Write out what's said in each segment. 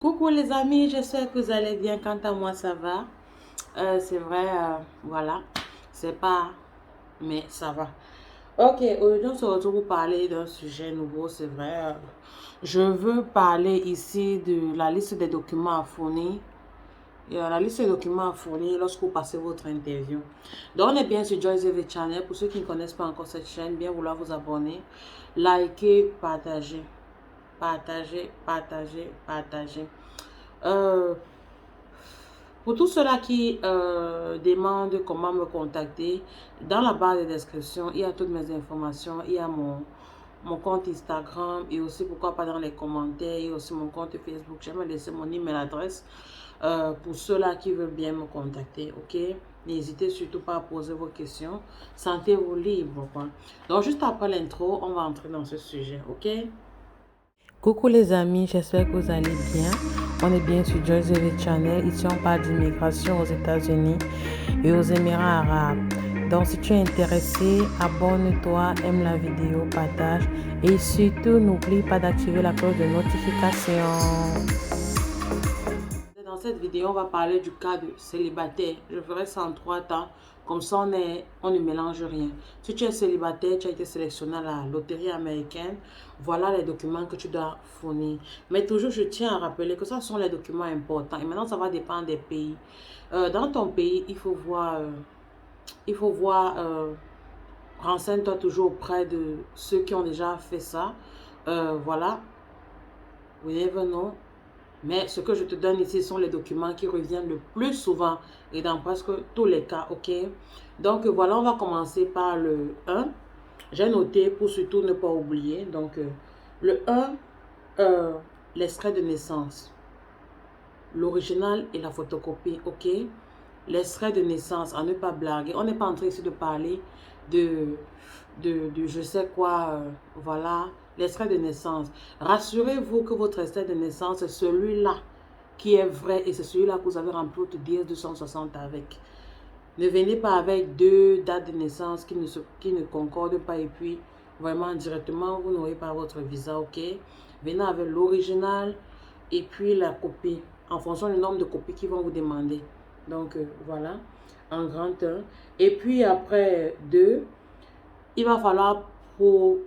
Coucou les amis, j'espère que vous allez bien. Quant à moi, ça va. C'est vrai, voilà. C'est pas, mais ça va. Ok, aujourd'hui, on se retrouve pour parler d'un sujet nouveau, c'est vrai. Je veux parler ici de la liste des documents à fournir. La liste des documents à fournir lorsque vous passez votre interview. Donc, on est bien sur Joyce EV Channel. Pour ceux qui ne connaissent pas encore cette chaîne, bien vouloir vous abonner, liker, partager. Partager, partager, partager. Euh, Pour tous ceux-là qui demandent comment me contacter, dans la barre de description, il y a toutes mes informations. Il y a mon compte Instagram et aussi, pourquoi pas, dans les commentaires, il y a aussi mon compte Facebook. J'aimerais laisser mon email adresse pour ceux-là qui veulent bien me contacter, ok? N'hésitez surtout pas à poser vos questions. Sentez-vous libre, quoi. Donc, juste après l'intro, on va entrer dans ce sujet, ok? Coucou les amis, j'espère que vous allez bien. On est bien sur Joyce EV Channel. Ici, on parle d'immigration aux États-Unis et aux Émirats arabes. Donc, si tu es intéressé, abonne-toi, aime la vidéo, partage et surtout, n'oublie pas d'activer la cloche de notification. Dans cette vidéo, on va parler du cas de célibataire. Je ferai ça en 3 temps. Comme ça, on ne mélange rien. Si tu es célibataire, tu as été sélectionné à la loterie américaine, voilà les documents que tu dois fournir. Mais toujours, je tiens à rappeler que ce sont les documents importants. Et maintenant, ça va dépendre des pays. Dans ton pays, il faut voir, renseigne-toi toujours auprès de ceux qui ont déjà fait ça. Voilà, we never know. Mais ce que je te donne ici sont les documents qui reviennent le plus souvent et dans presque tous les cas, ok? Donc voilà, on va commencer par le 1. J'ai noté pour surtout ne pas oublier. Donc le 1, l'extrait de naissance. L'original et la photocopie, ok? L'extrait de naissance, à ne pas blaguer. On n'est pas en train ici de parler de, de je sais quoi, voilà, l'extrait de naissance. Rassurez-vous que votre extrait de naissance, c'est celui-là qui est vrai et c'est celui-là que vous avez rempli votre DS 260 avec. Ne venez pas avec deux dates de naissance qui ne concordent pas et puis vraiment directement, vous n'aurez pas votre visa, ok? Venez avec l'original et puis la copie en fonction du nombre de copies qu'ils vont vous demander. Donc, voilà, en grand 1. Et puis après 2, il va falloir pour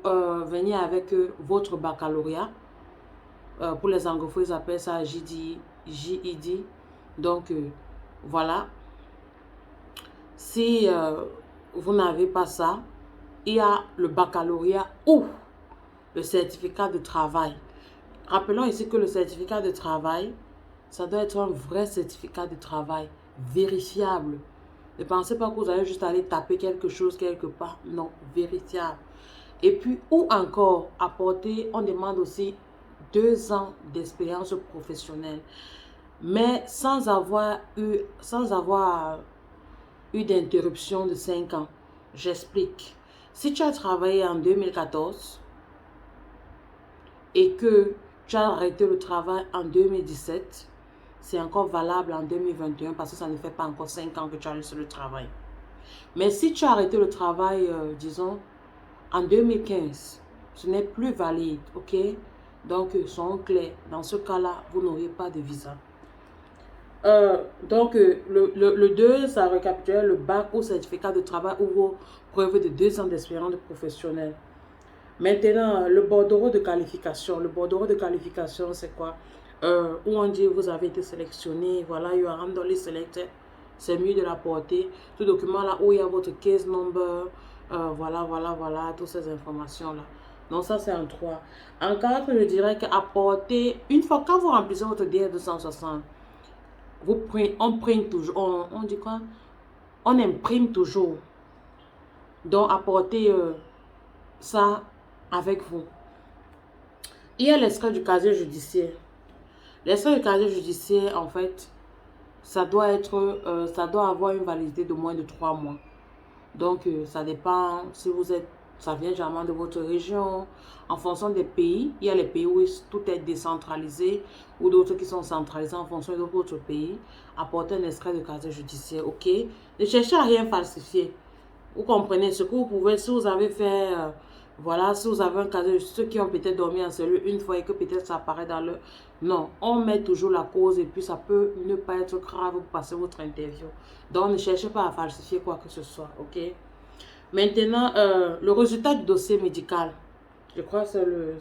venir avec votre baccalauréat. Pour les anglophones, ils appellent ça JED. Donc, voilà. Si vous n'avez pas ça, il y a le baccalauréat ou le certificat de travail. Rappelons ici que le certificat de travail, ça doit être un vrai certificat de travail, vérifiable. Ne pensez pas que vous allez juste aller taper quelque chose quelque part. Non, vérifiable. Et puis, ou encore, apporter, on demande aussi 2 ans d'expérience professionnelle. Mais sans avoir eu d'interruption de 5 ans. J'explique. Si tu as travaillé en 2014 et que tu as arrêté le travail en 2017, c'est encore valable en 2021 parce que ça ne fait pas encore 5 ans que tu as laissé le travail. Mais si tu as arrêté le travail, disons, en 2015, ce n'est plus valide, ok? Donc, soyons clairs. Dans ce cas-là, vous n'aurez pas de visa. Donc, le 2, ça récapitule le bac ou certificat de travail ou vos preuves de 2 ans d'expérience professionnelle. Maintenant, le bordereau de qualification. Le bordereau de qualification, c'est quoi? Où on dit vous avez été sélectionné, voilà, you are randomly selected. C'est mieux de l'apporter. Ce document-là où il y a votre case number, voilà, toutes ces informations-là. Donc, ça, c'est en 3. En 4, je dirais qu'apporter, une fois quand vous remplissez votre DS 260, on print toujours, on dit quoi? On imprime toujours. Donc, apportez ça avec vous. Il y a l'extrait du casier judiciaire. L'extrait du casier judiciaire, en fait, ça doit avoir une validité de moins de 3 mois. Donc, ça dépend si vous êtes, ça vient généralement de votre région. En fonction des pays, il y a les pays où tout est décentralisé ou d'autres qui sont centralisés en fonction de votre pays. Apportez un extrait de casier judiciaire, ok? Ne cherchez à rien falsifier. Vous comprenez ce que vous pouvez, si vous avez fait Voilà, si vous avez un casier, ceux qui ont peut-être dormi en cellule une fois et que peut-être ça apparaît dans le... Non, on met toujours la cause et puis ça peut ne pas être grave pour passer votre interview. Donc, ne cherchez pas à falsifier quoi que ce soit, ok? Maintenant, le résultat du dossier médical. Je crois que c'est le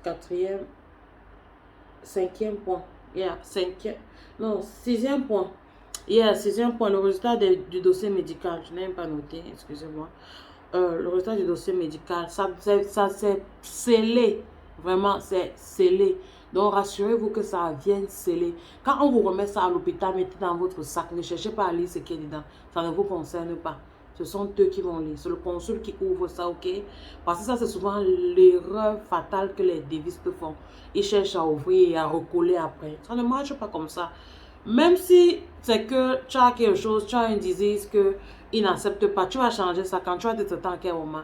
quatrième, cinquième point. Yeah, cinquième, non, sixième point. Yeah, sixième point, le résultat du dossier médical. Je n'ai même pas noté, excusez-moi. Le résultat du dossier médical, ça c'est scellé. Vraiment, c'est scellé. Donc, rassurez-vous que ça vienne scellé. Quand on vous remet ça à l'hôpital, mettez dans votre sac. Ne cherchez pas à lire ce qui est dedans. Ça ne vous concerne pas. Ce sont eux qui vont lire. C'est le consul qui ouvre ça, ok? Parce que ça, c'est souvent l'erreur fatale que les dévistes font. Ils cherchent à ouvrir et à recoller après. Ça ne marche pas comme ça. Même si c'est que tu as quelque chose, tu as une disease que ils n'acceptent pas, tu vas changer ça quand tu as des traitements à quel moment.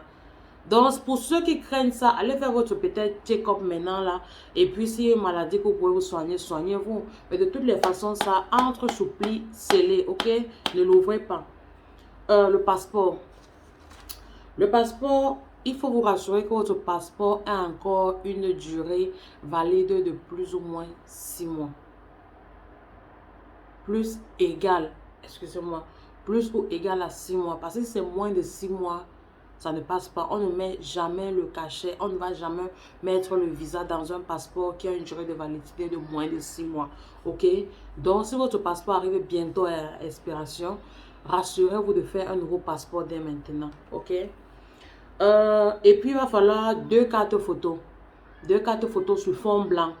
Donc, pour ceux qui craignent ça, allez faire votre peut-être check-up maintenant là. Et puis, s'il y a une maladie que vous pouvez vous soigner, soignez-vous. Mais de toutes les façons, ça entre sous pli scellé, ok? Ne l'ouvrez pas. Le passeport. Le passeport, il faut vous rassurer que votre passeport a encore une durée valide de plus ou moins 6 mois. Plus égal, excusez-moi, plus ou égal à 6 mois. Parce que si c'est moins de 6 mois, ça ne passe pas. On ne met jamais le cachet, on ne va jamais mettre le visa dans un passeport qui a une durée de validité de moins de 6 mois. Ok? Donc, si votre passeport arrive bientôt à expiration, rassurez-vous de faire un nouveau passeport dès maintenant. Ok? Et puis, il va falloir 2 cartes photos. 2 cartes photos sur fond blanc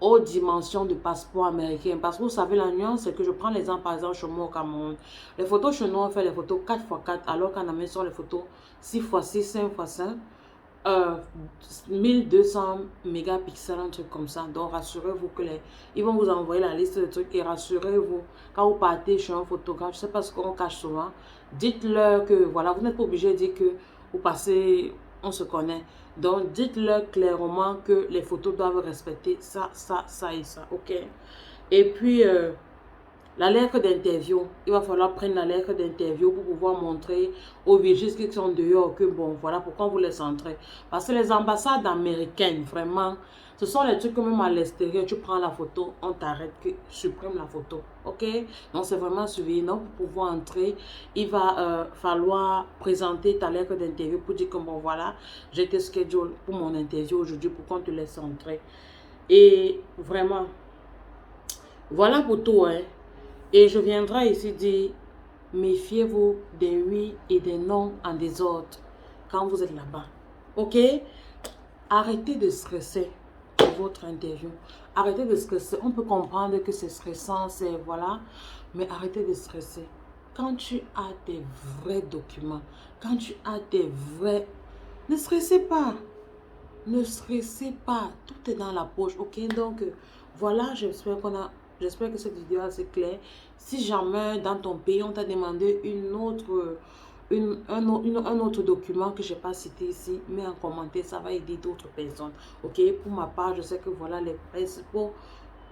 aux dimensions du passeport américain. Parce que vous savez, la nuance, c'est que je prends l'exemple, par exemple, chez moi au Cameroun. Les photos chez nous, on fait les photos 4x4, alors qu'en Amérique, sur les photos 6x6, 5x5, 1200 mégapixels, un truc comme ça. Donc, rassurez-vous que ils vont vous envoyer la liste de trucs et rassurez-vous, quand vous partez chez un photographe, je ne sais pas ce qu'on cache souvent, dites-leur que, voilà, vous n'êtes pas obligé de dire que vous passez, on se connaît. Donc, dites-leur clairement que les photos doivent respecter ça, ça, ça et ça, ok? Et puis, la lettre d'interview, il va falloir prendre la lettre d'interview pour pouvoir montrer aux vigistes qui sont dehors que, bon, voilà pourquoi vous les entrez. Parce que les ambassades américaines, vraiment, ce sont les trucs que même à l'extérieur, tu prends la photo, on t'arrête, que supprime la photo, ok? Donc, c'est vraiment suivi. Donc, pour pouvoir entrer, il va falloir présenter ta lettre d'interview pour dire que, bon, voilà, j'ai été schedule pour mon interview aujourd'hui pour qu'on te laisse entrer. Et vraiment, voilà pour tout, hein. Et je viendrai ici dire, méfiez-vous des oui et des non en désordre quand vous êtes là-bas. Ok? Arrêtez de stresser pour votre interview. Arrêtez de stresser. On peut comprendre que c'est stressant, c'est voilà. Mais arrêtez de stresser. Quand tu as des vrais documents, quand tu as des vrais... Ne stressez pas. Ne stressez pas. Tout est dans la poche. Ok? Donc, voilà, j'espère que cette vidéo est assez claire. Si jamais dans ton pays, on t'a demandé un autre document que je n'ai pas cité ici, mets en commentaire, ça va aider d'autres personnes. Ok? Pour ma part, je sais que voilà les principaux,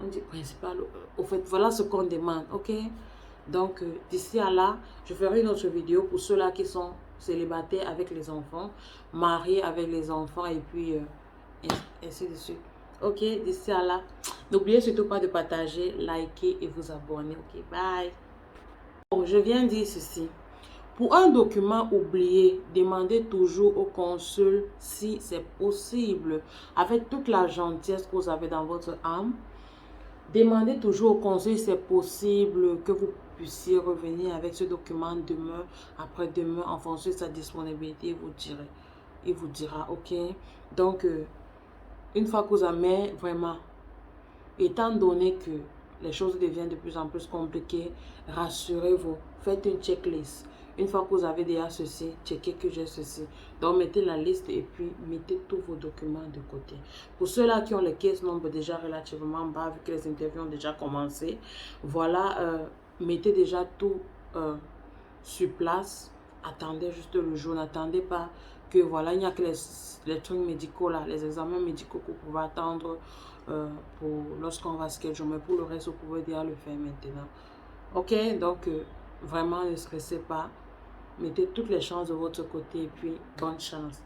on dit principal, au fait, voilà ce qu'on demande. Ok? Donc, d'ici à là, je ferai une autre vidéo pour ceux-là qui sont célibataires avec les enfants, mariés avec les enfants et puis ainsi de suite. Ok, d'ici à là, n'oubliez surtout pas de partager, liker et vous abonner. Ok, bye. Bon, je viens dire ceci. Pour un document oublié, demandez toujours au consul si c'est possible. Avec toute la gentillesse que vous avez dans votre âme, demandez toujours au conseil si c'est possible que vous puissiez revenir avec ce document demain, après-demain, en fonction de sa disponibilité, il vous dira, ok. Donc, une fois que vous avez vraiment, étant donné que les choses deviennent de plus en plus compliquées, rassurez-vous, faites une checklist. Une fois que vous avez déjà ceci, checkez que j'ai ceci. Donc, mettez la liste et puis mettez tous vos documents de côté. Pour ceux-là qui ont les caisses nombres déjà relativement bas, vu que les interviews ont déjà commencé, voilà, mettez déjà tout sur place. Attendez juste le jour. N'attendez pas que, voilà, il n'y a que les trucs médicaux, là, les examens médicaux que vous pouvez attendre pour lorsqu'on va schedule. Mais pour le reste, vous pouvez déjà le faire maintenant. Ok, donc vraiment ne stressez pas. Mettez toutes les chances de votre côté et puis bonne chance.